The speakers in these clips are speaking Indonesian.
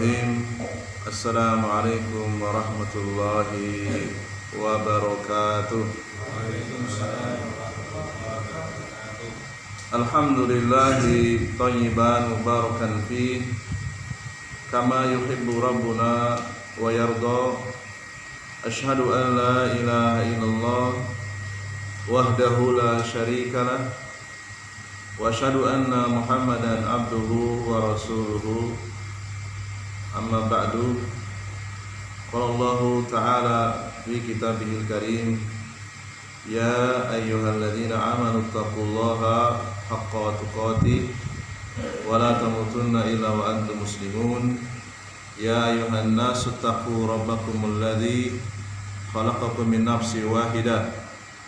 Bismillahirrahmanirrahim. Assalamualaikum warahmatullahi wabarakatuh. Alhamdulillahi thayyiban mubarakan fih kama yuhibbu rabbuna wa yarda. Ashhadu an la ilaha illallah wahdahu la syarika lah wa ashhadu anna Muhammadan abduhu wa rasuluhu. Amma ba'du. Qala Allah ta'ala fi kitabihil karim, ya ayyuhalladzina amanu taqullaha haqqa tuqatih wa la tamutunna illa wa antum muslimun. Ya ayyuhan nasu taqu rabbakumul ladzi khalaqakum min nafsin wahidah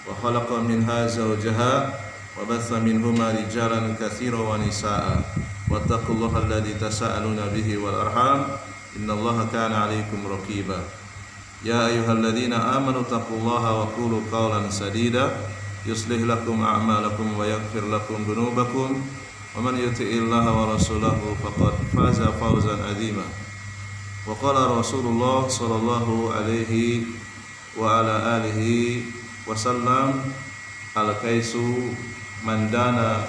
wa khalaqa minha zawjaha wa batha minhuma rijalan katsiran wa nisaa'a wattaqullaha alladzi tasaaluna bihi wal arham innallaha kana 'alaikum raqiba. Ya ayyuhalladzina amanu taqullaha wa qulu qawlan sadida yuslih lakum a'malakum wa yaghfir lakum dhunubakum wa man yuti'illaha wa rasulahu faqad faza fawzan 'azima. Wa qala Rasulullah sallallahu alaihi wa ala alihi wasallam, al-kaisu man dana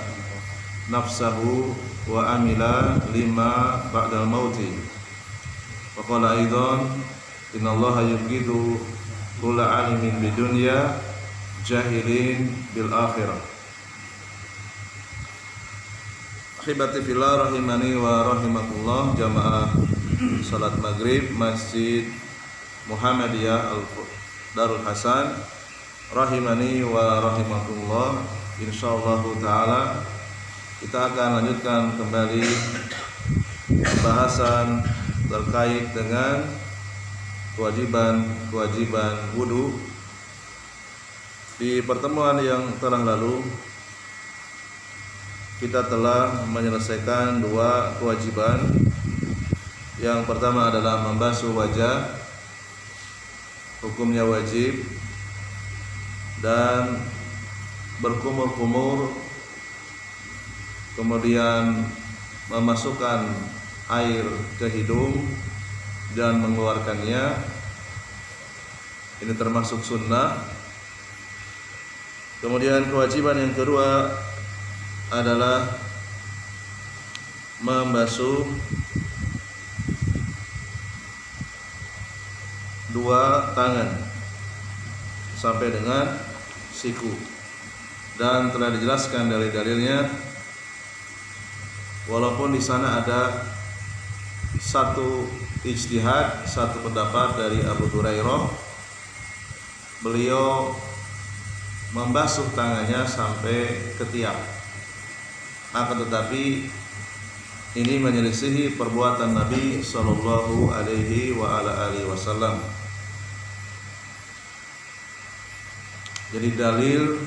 nafsahu wa amila lima ba'dal mauti. Wa qala aidan innallaha yubghidu kulla alimin bidunya jahilin bil akhirah. Ahibati fillah rahimani wa rahimakumullah. Jamaah salat maghrib Masjid Muhammadiyah Darul Hasan rahimani wa rahimakumullah. Insyaallah taala kita akan lanjutkan kembali pembahasan terkait dengan kewajiban wudu. Di pertemuan yang telah lalu kita telah menyelesaikan dua kewajiban. Yang pertama adalah membasuh wajah, hukumnya wajib, dan berkumur-kumur, kemudian memasukkan air ke hidung dan mengeluarkannya, ini termasuk sunnah. Kemudian kewajiban yang kedua adalah membasuh dua tangan sampai dengan siku, dan telah dijelaskan dari dalilnya. Walaupun di sana ada satu ijtihad, satu pendapat dari Abu Hurairah, beliau membasuh tangannya sampai ketiak. Akan tetapi ini menyelisihi perbuatan Nabi sallallahu alaihi wa ala alihi wasallam. Jadi dalil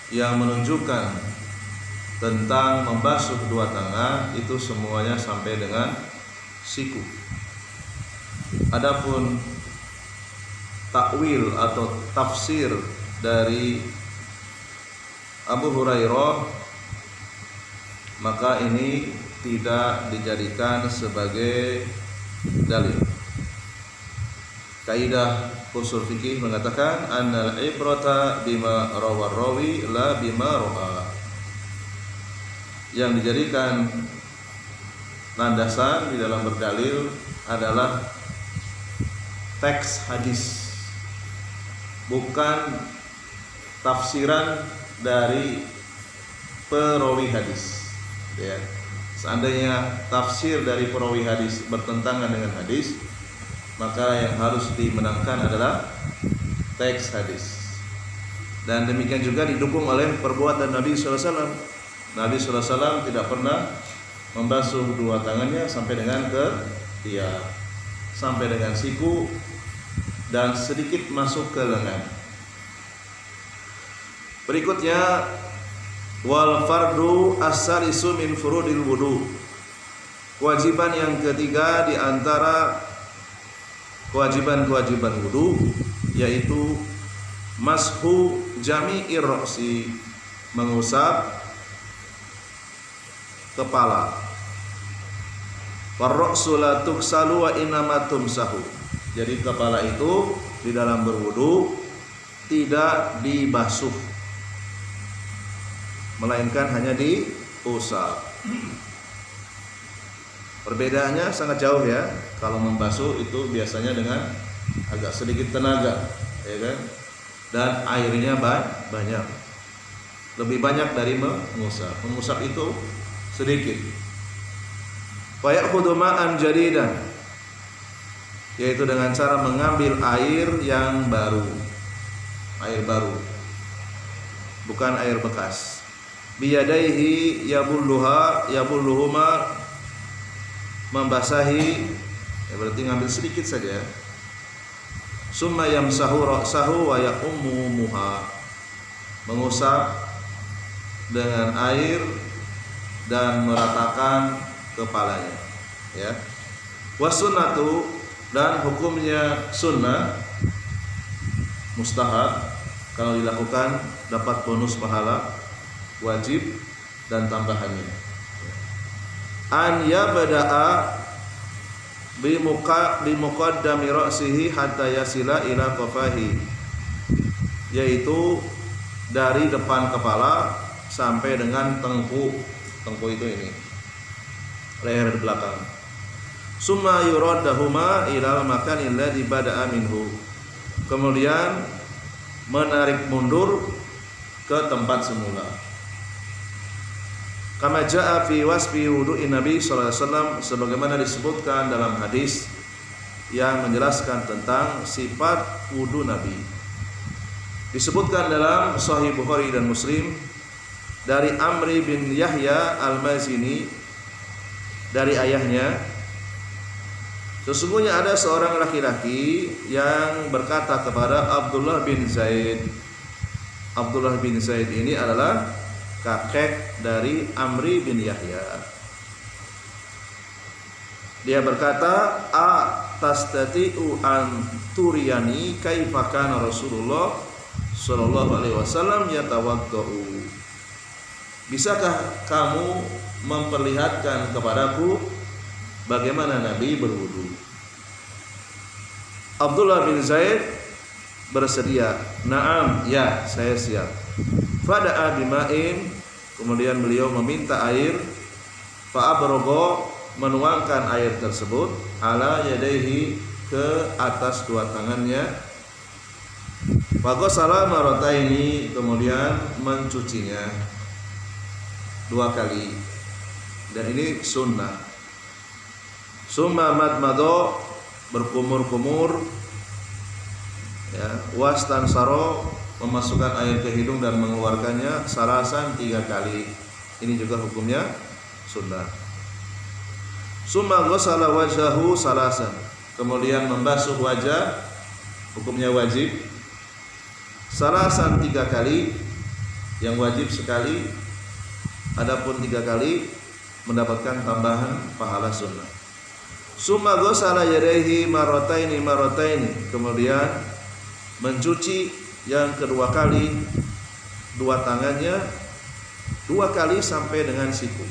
yang menunjukkan tentang membasuh dua tangan itu semuanya sampai dengan siku. Adapun takwil atau tafsir dari Abu Hurairah, maka ini tidak dijadikan sebagai dalil. Kaidah usul fikih mengatakan annal ibrata bima rawar rawi la bima ra'a. Yang dijadikan landasan di dalam berdalil adalah teks hadis, bukan tafsiran dari perawi hadis. Ya. Seandainya tafsir dari perawi hadis bertentangan dengan hadis, maka yang harus dimenangkan adalah teks hadis. Dan demikian juga didukung oleh perbuatan Nabi SAW. Nabi SAW tidak pernah membasuh dua tangannya sampai dengan ketiak, sampai dengan siku, dan sedikit masuk ke lengan. Berikutnya, wal fardu as-salisu min furudil wudu. Kewajiban yang ketiga di antara kewajiban-kewajiban wudu yaitu mashu jami'ir ra'si, mengusap kepala. Warra'su la tuksalu wa innama tumsahu. Jadi kepala itu di dalam berwudu tidak dibasuh, melainkan hanya diusap. Perbedaannya sangat jauh ya. Kalau membasuh itu biasanya dengan agak sedikit tenaga, ya kan? Dan airnya banyak. Lebih banyak dari mengusap. Mengusap itu sedikit. Wa ya'khudhu ma'an jadidan, yaitu dengan cara mengambil air yang baru. Air baru, bukan air bekas. Biyadaihi yabulluhuma, membasahi, ya berarti ngambil sedikit saja. Summa yamsahu ra'sahu wa ya'ummumuha, mengusap dengan air dan meratakan kepalanya, ya. Wasunnatu, dan hukumnya sunnah, mustahab, kalau dilakukan dapat bonus pahala, wajib dan tambahannya. An yabda'a bi muqaddami ra'sihi hatta yasila ila qafahi, yaitu dari depan kepala sampai dengan tengku. Tengku itu ini, leher di belakang. Summa yuraddahuma ilal makanil ladzi bada'a minhu, kemudian menarik mundur ke tempat semula. Kama jaa fi wasfi wudu'in Nabi sallallahu alaihi wasallam, sebagaimana disebutkan dalam hadis yang menjelaskan tentang sifat wudu Nabi. Disebutkan dalam Sahih Bukhari dan Muslim dari Amri bin Yahya al-Mazini, dari ayahnya, sesungguhnya ada seorang laki-laki yang berkata kepada Abdullah bin Zaid. Abdullah bin Zaid ini adalah kakek dari Amri bin Yahya. Dia berkata, "A tastati'u an turiyani kaifa kana Rasulullah sallallahu alaihi wasallam yatawaddau." Bisakah kamu memperlihatkan kepadaku bagaimana Nabi berwudu? Abdullah bin Zaid bersedia. Naam, ya, saya siap. Fada'a bima'in, kemudian beliau meminta air. Fa'abrogo, menuangkan air tersebut ala yadaihi, ke atas dua tangannya. Faghasala marrataini, kemudian mencucinya dua kali, dan ini sunnah. Summa madmado, berkumur-kumur, ya, wastan saro, memasukkan air ke hidung dan mengeluarkannya salasan 3 kali. Ini juga hukumnya sunnah. Summa ghasala wajhahu salasan, kemudian membasuh wajah, hukumnya wajib. Salasan 3 kali, yang wajib sekali. Adapun 3 kali mendapatkan tambahan pahala sunnah. Summa ghasala yadayhi marrataini, kemudian mencuci yang kedua kali dua tangannya 2 kali sampai dengan siku.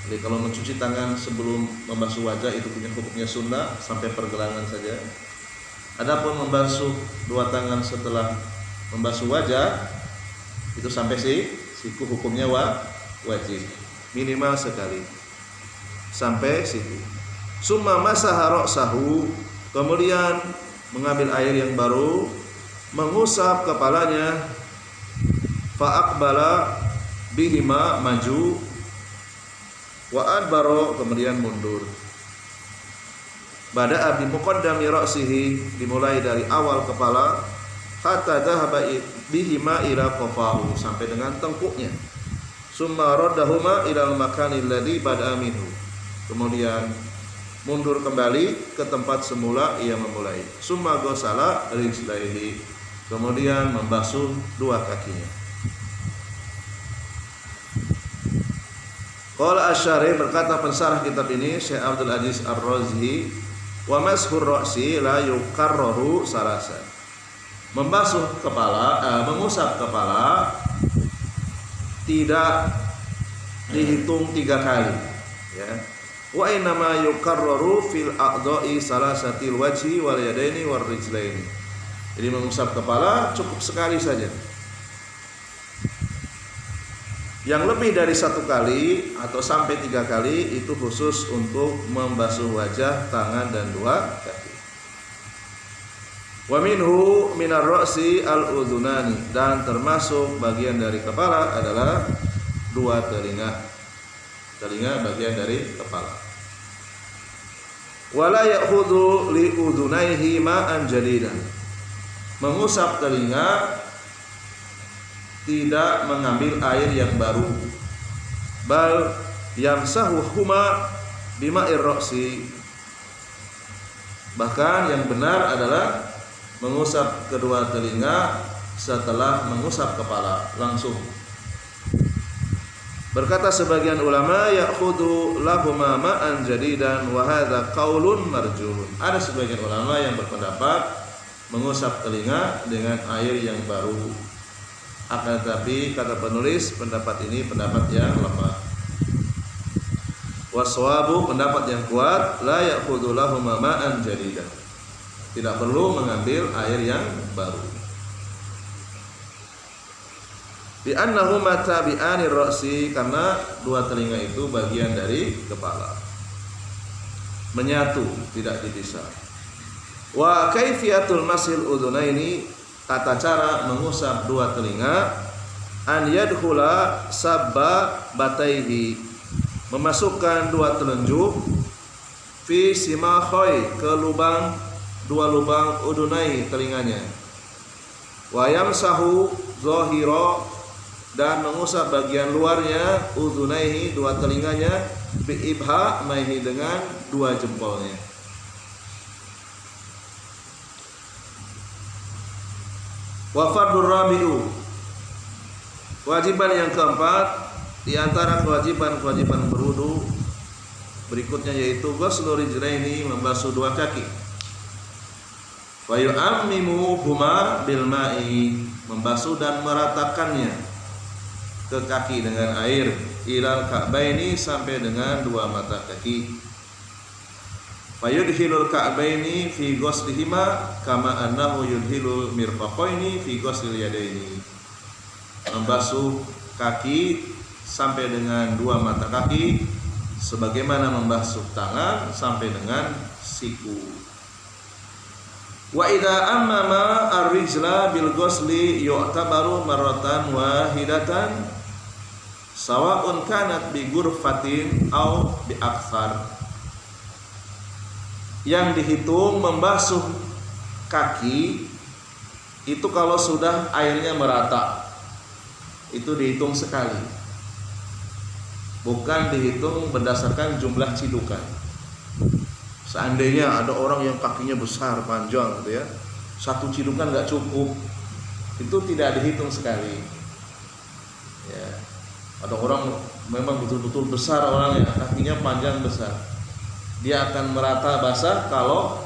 Jadi kalau mencuci tangan sebelum membasuh wajah itu punya hukumnya sunnah sampai pergelangan saja. Adapun membasuh 2 tangan setelah membasuh wajah itu sampai siku, hukumnya wajib, minimal sekali sampai siku. Summa masaha ra'sahu, kemudian mengambil air yang baru, mengusap kepalanya. Fa'aqbala bihima, maju. Wa adbaro, kemudian mundur. Bada'a bi muqaddami ra'sihi, dimulai dari awal kepala, hatta dhahaba bihima ila qafahu, sampai dengan tengkuknya. Summa raddahuma ilal makanil ladzi bada'a minhu, kemudian mundur kembali ke tempat semula ia memulai. Summa ghasala rijlaihi, kemudian membasuh 2 kakinya. Qala asy-syarih, berkata pensarah kitab ini Syekh Abdul Aziz Ar-Razi, wa mashur ra'si la yukarraru salasan. Membasuh kepala, mengusap kepala tidak dihitung 3 kali, ya. Wa innama yukarraru fil a'dha'i salasatil wajhi wal yadaini war rijlaini. Jadi mengusap kepala cukup sekali saja. Yang lebih dari 1 kali atau sampai 3 kali itu khusus untuk membasuh wajah, tangan dan 2 kaki. Wa minhu minar ra'si al-udhunani, dan termasuk bagian dari kepala adalah 2 telinga. Telinga bagian dari kepala. Wala ya'khudhu li udhunaihi ma'an jadidan. Mengusap telinga tidak mengambil air yang baru, bal yamsahuhuma bima'ir ra'si. Bahkan yang benar adalah mengusap kedua telinga setelah mengusap kepala langsung. Berkata sebagian ulama, ya'khudhu lahuma ma'an jadidan wa hadza qaulun marjuh. Ada sebagian ulama yang berpendapat mengusap telinga dengan air yang baru. Akan tetapi kata penulis, pendapat ini pendapat yang lemah. Waswabu, pendapat yang kuat, la ya'khudhu lahuma ma'an jadidan. Tidak perlu mengambil air yang baru. Bi annahuma tabi'anir ra'si, karena 2 telinga itu bagian dari kepala. Menyatu, tidak dipisah. Wa kaifiyatul masil udhunaini, tata cara mengusap 2 telinga, an yadkhula sabba bataihi, memasukkan 2 telunjuk, fi simakhoi, ke lubang 2 lubang udunai telinganya, wa yamsahu zahira, dan mengusap bagian luarnya udunaihi 2 telinganya, bi ibha maihi, dengan 2 jempolnya. Wa fardur rabi'u, kewajiban yang keempat di antara kewajiban berwudu berikutnya yaitu ghuslu rijlaini, membasuh 2 kaki. Wa yu'ammimu huma bil ma'i, membasuh dan meratakannya ke kaki dengan air, ilal ka'baini, sampai dengan 2 mata kaki. Fa yudhilul ka'baini fi ghuslihima kama annahu yudhilul mirfaqaini fi ghuslil yadaini. Membasuh kaki sampai dengan 2 mata kaki sebagaimana membasuh tangan sampai dengan siku. Wa idza ammama ar-rijla bil ghusli yu'tabaru marratan wahidatan sawa'un kanat bi ghurfatin aw bi aktsar. Yang dihitung membasuh kaki itu kalau sudah airnya merata, itu dihitung sekali, bukan dihitung berdasarkan jumlah cidukan. Seandainya ada orang yang kakinya besar panjang gitu ya, 1 cidukan nggak cukup, itu tidak dihitung sekali ya. Ada orang memang betul-betul besar orangnya, kakinya panjang besar, dia akan merata basah kalau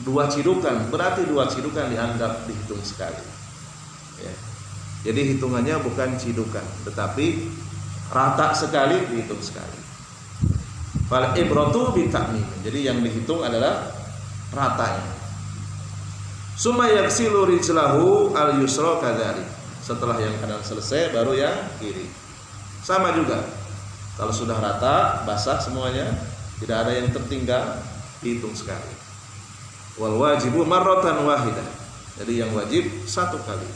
2 cidukan, berarti 2 cidukan dianggap dihitung sekali ya. Jadi hitungannya bukan cidukan, tetapi rata sekali dihitung sekali. Fal ibratu bi ta'mim, jadi yang dihitung adalah ratanya. Summa yaghsilu rijlahu al yusra kadzalik, setelah yang kanan selesai baru yang kiri. Sama juga, kalau sudah rata basah semuanya, tidak ada yang tertinggal, dihitung sekali. Wal wajibu marratan wahidah, jadi yang wajib 1 kali,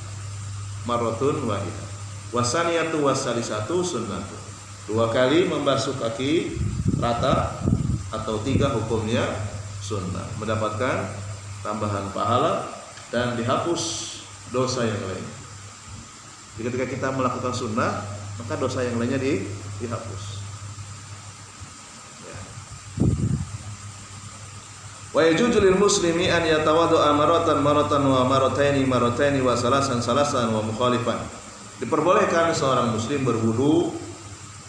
marratun wahidah. Wasaniyatu wasalisatu sunnatu, 2 kali membasuh kaki rata atau 3 hukumnya sunnah, mendapatkan tambahan pahala dan dihapus dosa yang lain. Jadi ketika kita melakukan sunnah, maka dosa yang lainnya dihapus. Wa yajuzu lil muslimi an yatawadda'a maratan wa marataini wa salasan wa mukhalifan. Diperbolehkan seorang muslim berwudu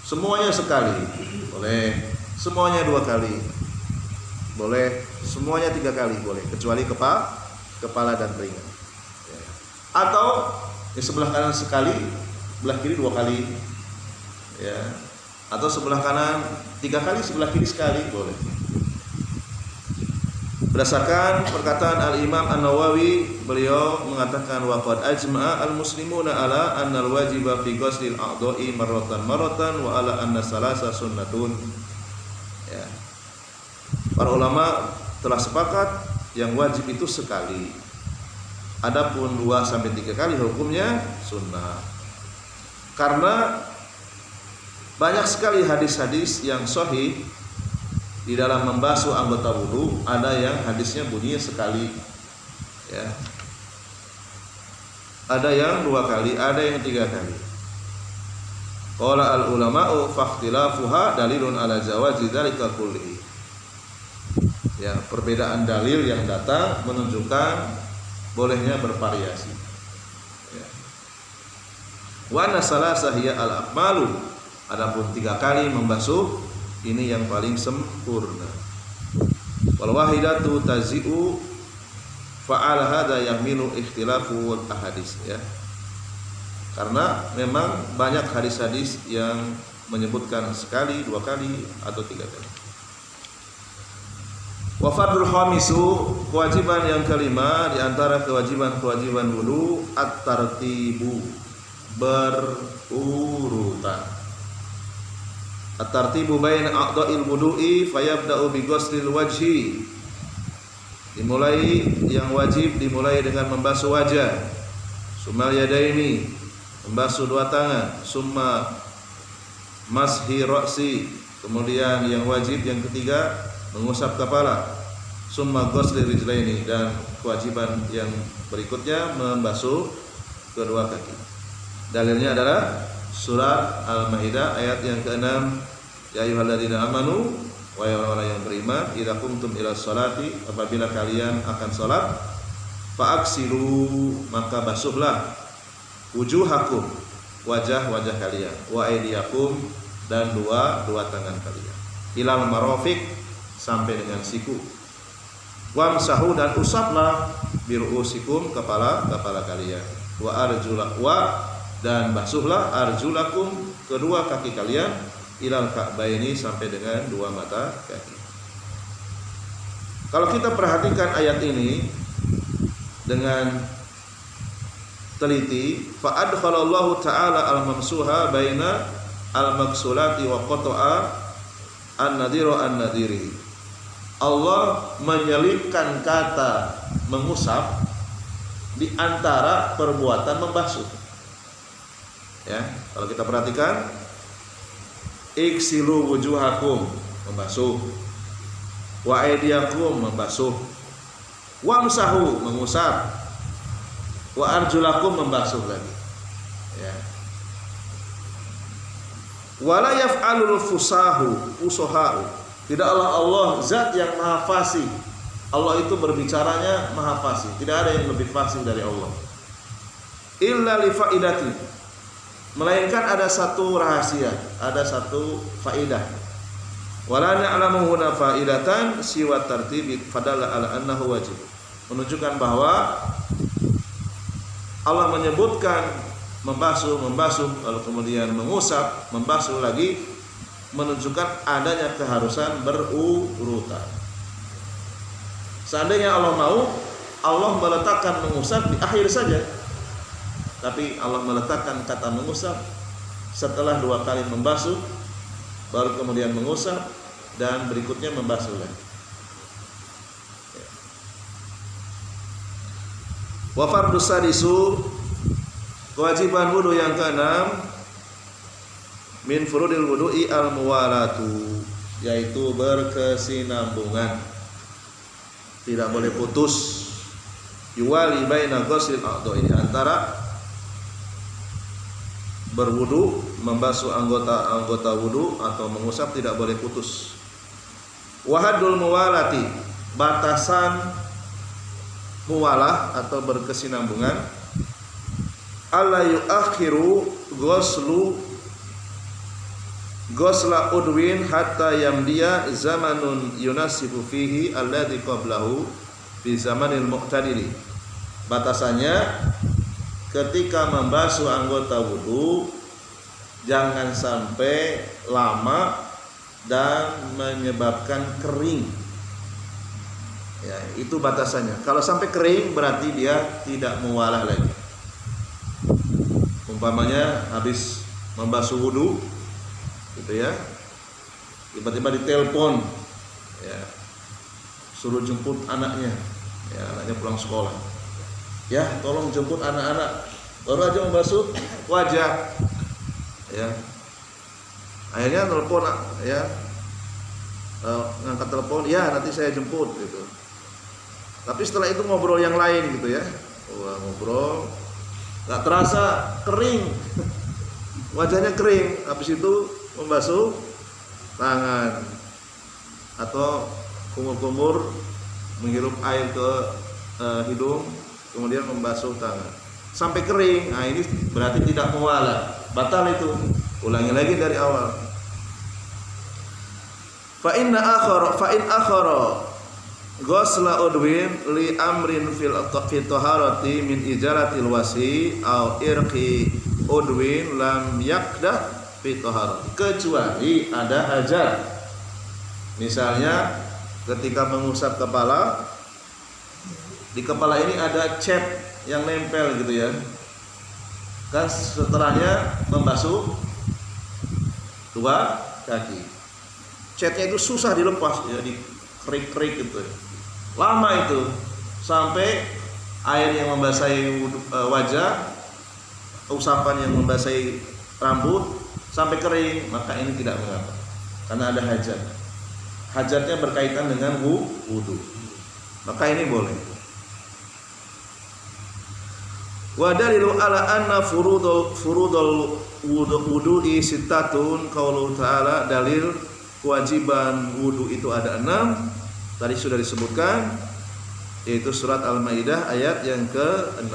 semuanya sekali, boleh semuanya 2 kali, boleh semuanya 3 kali, boleh kecuali kepala dan telinga ya. Atau di sebelah kanan sekali, sebelah kiri 2 kali ya. atau sebelah kanan 3 kali, sebelah kiri sekali boleh. Berdasarkan perkataan Al-Imam An-Nawawi, beliau mengatakan wa qad ajma'a al-muslimuna ala anna al-wajiba fi ghuslil a'dha'i marratan wa ala anna salasa sunnatun. Ya. Para ulama telah sepakat yang wajib itu sekali. Adapun 2 sampai 3 kali hukumnya sunnah. Karena banyak sekali hadis-hadis yang sahih di dalam membasuh anggota wudu, ada yang hadisnya bunyinya sekali, ya. Ada yang 2 kali, ada yang 3 kali. Qala al ulama'u fakhtilafuha dalilun ala jawazi dzalika kullihi. Ya, perbedaan dalil yang datang menunjukkan bolehnya bervariasi. Ya. Wa anna salasa hiya al akmalu. Adapun 3 kali membasuh ini yang paling sempurna. Wal wahidatu tazi'u fa'ala hadza yahmilu ikhtilafu ahadits, ya. Karena memang banyak hadis-hadis yang menyebutkan sekali, 2 kali atau 3 kali. Wa fardul khamisu, kewajiban yang kelima di antara kewajiban-kewajiban wudu at-tartibu, berurutan. At-tartibu baina a'dha'il wudu'i fayabda'u bi ghuslil wajhi. Yang wajib dimulai dengan membasuh wajah. Summal yadaini, membasuh 2 tangan. Summa mashi ra'si, kemudian yang wajib yang ketiga mengusap kepala. Summa ghuslil rijlaini, dan kewajiban yang berikutnya membasuh kedua kaki. Dalilnya adalah surat Al-Maidah ayat yang ke-6, ya ayyuhalladzina amanu, wahai orang-orang yang beriman, idza qumtum ila sholati, apabila kalian akan salat, fa'aksilu, maka basuhlah, wujuhakum, wajah-wajah kalian, wa aydiyakum, dan dua tangan kalian, ilal marafiq, sampai dengan siku, wamsahu, dan usaplah, biru'usikum, kepala kalian, wa arjulakum, dan basuhlah arjulakum, kedua kaki kalian, ilal ka'baini, sampai dengan 2 mata kaki. Kalau kita perhatikan ayat ini dengan teliti, fa adkhalallahu ta'ala al-mamsuha baina al-maksulati wa qata'a an-nadhiru an-nadhiri. Allah menyelipkan kata mengusap di antara perbuatan membasuh. Ya, kalau kita perhatikan, iksilu wujuhakum, membasuh, wa aydiyakum, membasuh, wamsahu, mengusap, wa arjulakum, membasuh lagi. Ya. Wala yaf'alul fusahu, tidaklah Allah zat yang maha fasih. Allah itu berbicaranya maha fasih, tidak ada yang lebih fasih dari Allah. Illa li faidatin, melainkan ada satu rahasia, ada satu faidah. Wala na'lamu huna faidatan siwa tartibi fadalla ala annahu wajib, menunjukkan bahwa Allah menyebutkan membasuh, lalu kemudian mengusap, membasuh lagi, menunjukkan adanya keharusan berurutan. Seandainya Allah mau, Allah meletakkan mengusap di akhir saja, tapi Allah meletakkan kata mengusap setelah 2 kali membasuh, baru kemudian mengusap, dan berikutnya membasuh lagi. Wa fardus sadisu, kewajiban wudu yang ke-6, min furudil wudu'i al-muwalatu, yaitu berkesinambungan, tidak boleh putus. Yuwali baina ghuslil a'dha'i, antara berwudu, membasuh anggota wudu atau mengusap tidak boleh putus. Wahadul muwalati, batasan muwalah atau berkesinambungan, alla yuakhiru ghusla udwin hatta yamdiya zamanun yunasibu fihi alladhi qablahu fi zamanil muqtadili. Batasannya, ketika membasuh anggota wudu, jangan sampai lama dan menyebabkan kering. Ya, itu batasannya. Kalau sampai kering berarti dia tidak muwalah lagi. Umpamanya habis membasuh wudu, gitu ya, tiba-tiba ditelepon, ya, suruh jemput anaknya, ya, anaknya pulang sekolah, ya, tolong jemput anak-anak, baru aja membasuh wajah, ya, akhirnya telepon, ya, ngangkat telepon, ya nanti saya jemput, gitu. Tapi setelah itu ngobrol yang lain, gitu ya, ngobrol, nggak terasa kering, wajahnya kering, habis itu membasuh tangan atau kumur-kumur menghirup air ke hidung, kemudian membasuh tangan sampai kering. Nah, ini berarti tidak muwalah, batal itu. Ulangi lagi dari awal. Fa in akhara ghusla udwin li amrin fil taharati min ijaratil wasi au irqi udwin lam yakdah fi taharati, kecuali ada hajat. Misalnya ketika mengusap kepala, di kepala ini ada cat yang nempel gitu ya, kan setelahnya membasuh dua kaki, catnya itu susah dilepas ya, di kerik-kerik gitu ya. Lama itu sampai air yang membasahi wajah, usapan yang membasahi rambut sampai kering, maka ini tidak mengapa karena ada hajat. Hajatnya berkaitan dengan wudu, maka ini boleh. Wa dalilu ala anna furudul wudu'i sittatun, qaulu ta'ala, dalil kewajiban wudu itu ada 6. Tadi sudah disebutkan, yaitu surat Al-Maidah ayat yang ke-6.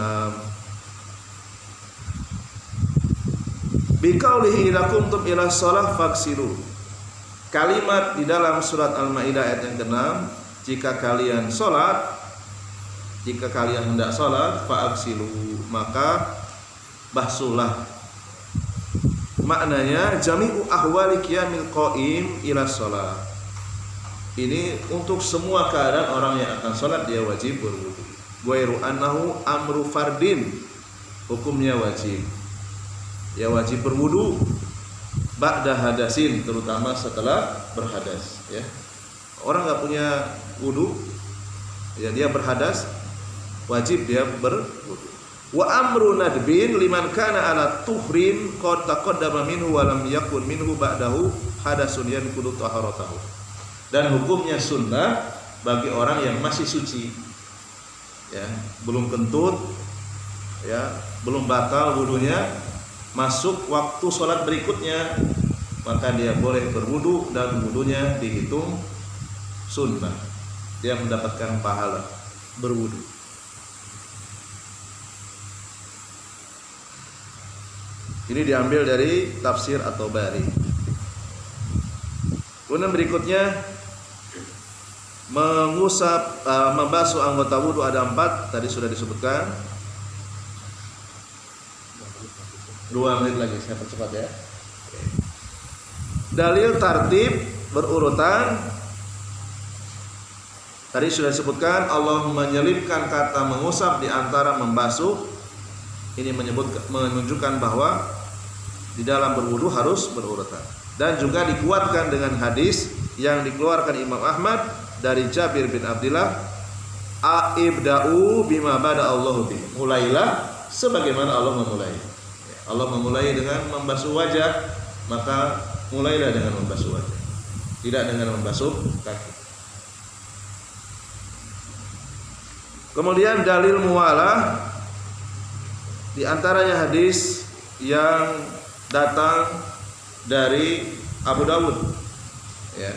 Biqaulihi idza qumtum ila shalah faghsilu. Kalimat di dalam surat Al-Maidah ayat yang ke-6, jika kalian hendak salat, faghsilu, maka basuhlah. Maknanya jami'u ahwali qiyamil qaim ila shalah. Ini untuk semua keadaan orang yang akan sholat dia wajib berwudu. Ghairu annahu amru fardin, hukumnya wajib. Ya wajib berwudu ba'da hadasin, terutama setelah berhadas. Ya, orang nggak punya wudu, ya dia berhadas, wajib dia berwudu. Wa amru nadbin liman kana ala tuhrin qad taqaddama minhu wa lam yakun minhu ba'dahu hadasun yanqudu taharatahu. Dan hukumnya sunnah bagi orang yang masih suci, ya, belum kentut, ya, belum batal wudunya, masuk waktu sholat berikutnya, maka dia boleh berwudu dan wudunya dihitung sunnah, dia mendapatkan pahala berwudu. Ini diambil dari tafsir atau bari. Kemudian berikutnya mengusap, membasuh anggota wudu ada 4, tadi sudah disebutkan. 2 menit lagi saya percepat ya. Dalil tartib berurutan tadi sudah disebutkan. Allah menyelipkan kata mengusap di antara membasuh. Ini menunjukkan bahwa di dalam berwudu harus berurutan. Dan juga dikuatkan dengan hadis yang dikeluarkan Imam Ahmad dari Jabir bin Abdullah, aibda'u bima bada Allahu bi. Mulailah sebagaimana Allah memulai. Allah memulai dengan membasuh wajah, maka mulailah dengan membasuh wajah, tidak dengan membasuh kaki. Kemudian dalil muwalah, di antaranya hadis yang datang dari Abu Dawud, ya,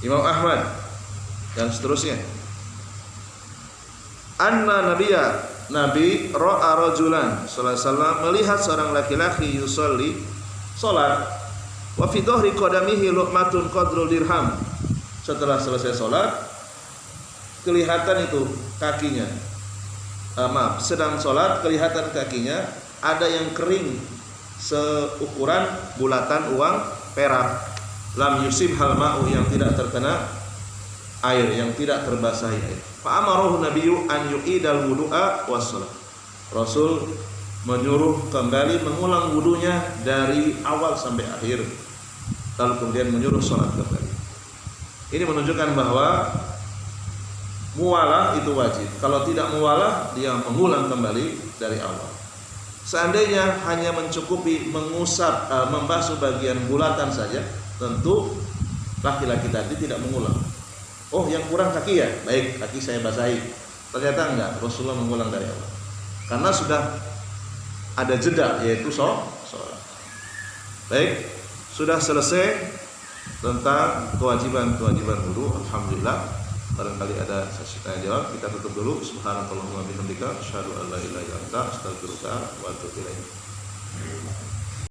Imam Ahmad dan seterusnya. Anna Nabi ra'a rajulan sallallahu alaihi wasallam melihat seorang laki-laki yusolli salat wa fi dhahri qadamihi luqmatun qadrul dirham. Setelah selesai salat kelihatan itu kakinya, sedang salat kelihatan kakinya ada yang kering seukuran bulatan uang perak. Lam yusib hal ma'u, yang tidak terkena air, yang tidak terbasahi air. Fa amarahu nabiyyu an yu'idal wudu'a was shalah. Rasul menyuruh kembali mengulang wudunya dari awal sampai akhir. Lalu kemudian menyuruh salat kembali. Ini menunjukkan bahwa muwalah itu wajib. Kalau tidak muwalah, dia mengulang kembali dari awal. Seandainya hanya mencukupi mengusap, membasuh bagian bulatan saja, tentu laki-laki tadi tidak mengulang. Oh, yang kurang kaki ya? Baik, kaki saya basahi. Ternyata enggak, Rasulullah mengulang dari awal. Karena sudah ada jeda, yaitu sholat. Baik, sudah selesai tentang kewajiban wudu. Alhamdulillah. Barangkali ada sesi tanya jawab, kita tutup dulu. Subhanallahumma bihamdika asyhadu an la ilaha illa anta astaghfiruka wa atubu ilaik.